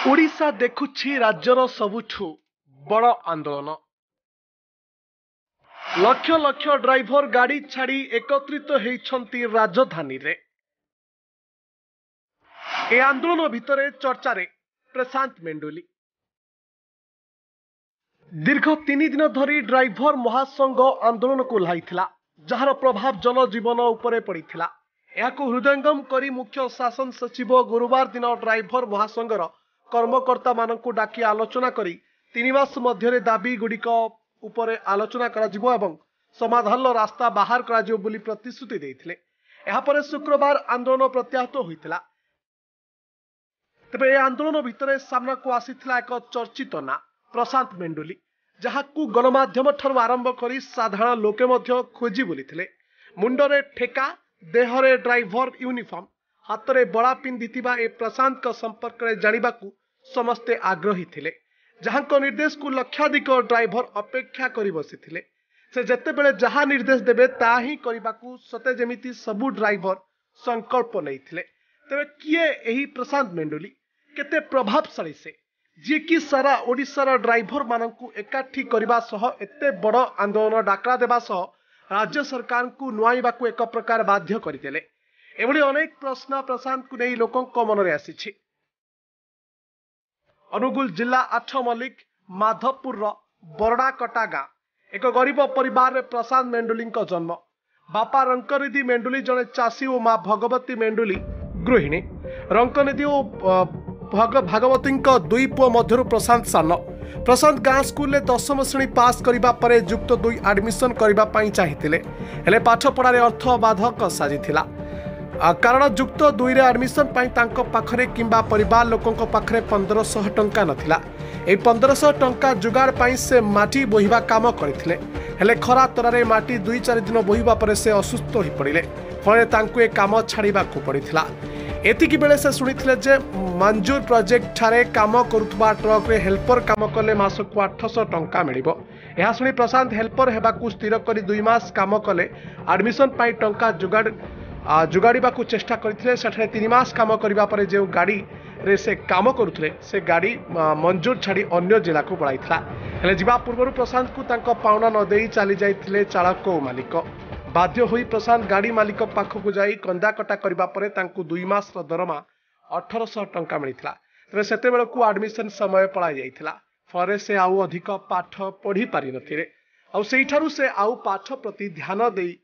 ओडिशा देखुछि राज्यर सबुठु बड़ आंदोलन। लक्ष लक्ष ड्राइवर गाड़ी छाड़ी एकत्रित होइछन्ति राजधानी रे। ए आंदोलन भितरे चर्चा रे प्रशांत मेंडुली। दीर्घ 3 दिन धरी ड्राइवर महासंघ आंदोलन को लाइथिला, जहार प्रभाव जनजीवन उपरे पड़िथिला। एहाको हृदयंगम करी मुख्य शासन सचिव गुरुवार दिन ड्राइवर महासंघर कर्मकर्ता मानकु डाकी आलोचना करी 3 मास मध्यरे दाबी गुड़िक उपरे आलोचना करा एवं समाधान रास्ता बाहर करा बोली प्रतिश्रुति देइथिले। एहा परे शुक्रवार आंदोलन प्रत्याहत होइथिला। तेबे ए आंदोलन भितरे सामना को आसीथिला एक चर्चित ना प्रशांत मेंडुली, जहाकू गणमाध्यम ठारू आरंभ करी साधारण लोके मध्य खोजी बोलिथिले। मुंडरे ठेका, देहरे ड्राइवर यूनिफॉर्म, हातरे बड़ा पिंधिथिबा ए प्रशांत का संपर्क रे जानिबाकू समस्ते आग्रही थिले, जहांको निर्देश को लक्षाधिक ड्राइवर अपेक्षा करी बसिथिले। से जेतेबेले जहा निर्देश देबे ता ही करिबाकू सते जेमिति सबु ड्राइवर संकल्प नैथिले। तेबे किए एही प्रशांत मेंडुली, केते प्रभावशाली से, जी कि सारा ओडिशार ड्राइवर मानकू एकाठी करबा सह एते बड़ आंदोलन डाकरा देबा सह राज्य सरकार को नुआइबाकू एक प्रकार बाध्य करदेले। एभली अनेक प्रश्न प्रशांत को नहीं लोकों मन में आसी। अनुगुल जिला 8 मल्लिक माधवपुर बरडाकटा गाँ एक गरीब परिवार में प्रशांत मेंडुली जन्म। बापा रंकनिधि मेंडुली जड़े चाषी और माँ भगवती मेंडुली गृहिणी। रंकनिधि और भागवती दुई पुओ मध्य प्रशांत सान। प्रशांत गाँ स्कूल 10वीं श्रेणी पास करने पर युक्त 2 एडमिशन करने चाहिए, हेले पाठ पढ़ार अर्थ बाधक साजिला। कारण युक्त 2 एडमिशन पाखरे किंबा परिवार लोकों पाखरे 1500 टंका नथिला। ए 1500 टंका जुगाड़ पाई से माटी बोहिबा काम करथिले, हेले खरा तरारे माटी 2-4 दिन बोहिबा परे से असुस्थ हो पड़िले। फले तांकु ए काम छाड़ीबा को पड़िथिला। एतिकी बेले से सुनिथिले जे मंजूर प्रोजेक्ट ठारे काम करुथबा ट्रक रे हेल्पर काम कले मासकु 800 टंका मिलिबो। एहा सुनी प्रशांत हेल्पर हेबाकू स्थिर करी 2 मास काम कले एडमिशन पाई टंका जुगाड़ीबाकू चेष्टा करथिले। सेठारे 3 मास काम करिबा परे जे गाड़ी रे से काम करुथले से गाड़ी मंजूर छाड़ी अन्य जिला को पळाइथला। हेले जिबा पूर्वरु प्रशांत को तांको पावना न देई चली जाइथिले चालक और मालिक। बाध्य होई प्रशांत गाड़ी मालिक पाखकु जाई कंदा कटा करिबा परे तांको 2 मास दरमा 1800 टंका मिलिथिला। तबे सेते बेलकू एडमिशन समय पळाइ जाइथिला। फरे से आउ अधिक पाठ पढ़ी पारि नथिले। आउ सेइठारु से आउ पाठ प्रति ध्यान देई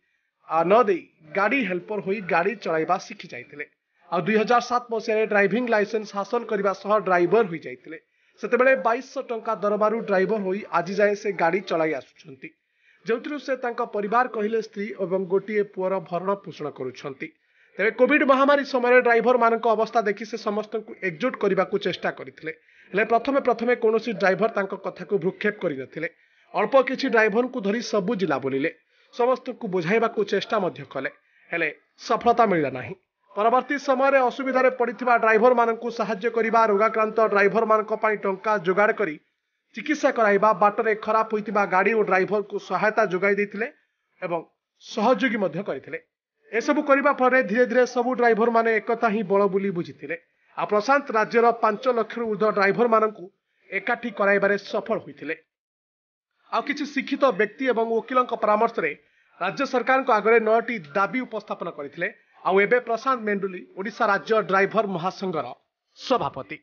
न देई गाड़ी हेल्पर होई गाड़ी चलाइबा शिखि जाइथिले। आ 2007 मसीह ड्राइविंग लाइसेंस हासिल करबा सह ड्राइवर होई जाइथिले। सेतेबेले 2200 टंका दरबारु ड्राइवर होई आज जाए से गाड़ी चलाई आसुछंती, जोंथिरु से तांका परिवार कहिले स्त्री एवं गोटिए पुअर भरण पोषण करुछंती। तेरे कोविड महामारी समय ड्राइवर मानक अवस्था देखि से समस्त को एकजुट करने को चेष्टा करथिले, हेले प्रथमे कोनोसी ड्राइवर तांका कथा को भ्रुक्षेप करि नथिले। अल्प किछि ड्राइवर को धरी सबु जिला बोलिले, समस्त को बुझाइबा को चेष्टा मध्य कले, हेले सफलता मिलला नाही। परवर्ती समय रे असुविधा रे पड़िथिबा ड्राइवर मानकु सहाय्य करिबा, रोगाक्रांत ड्राइवर मानक पई टंका जोगाड़ करी चिकित्सा कराइबा, बाटरे खराब होइतिबा गाड़ी और ड्राइवर को सहायता जोगाई दैथिले एवं सहयोगी मध्य करथिले। ए सब करिबा परे धीरे धीरे सबु ड्राइवर माने एकता ही बळ बुली बुझिथिले। आ प्रशांत राज्यर 5 लाख रु ऊर्ध्व ड्राइवर मानकु एकाठी कराइबारे सफल होइथिले। आ किछि शिक्षित व्यक्ति एवं वकीलों परामर्श रे राज्य सरकार को आगरे 9टी दाबी उपस्थापन करथिले। आउ एबे प्रशांत मेंडुली ओडिशा राज्य ड्राइवर महासंघर सभापति।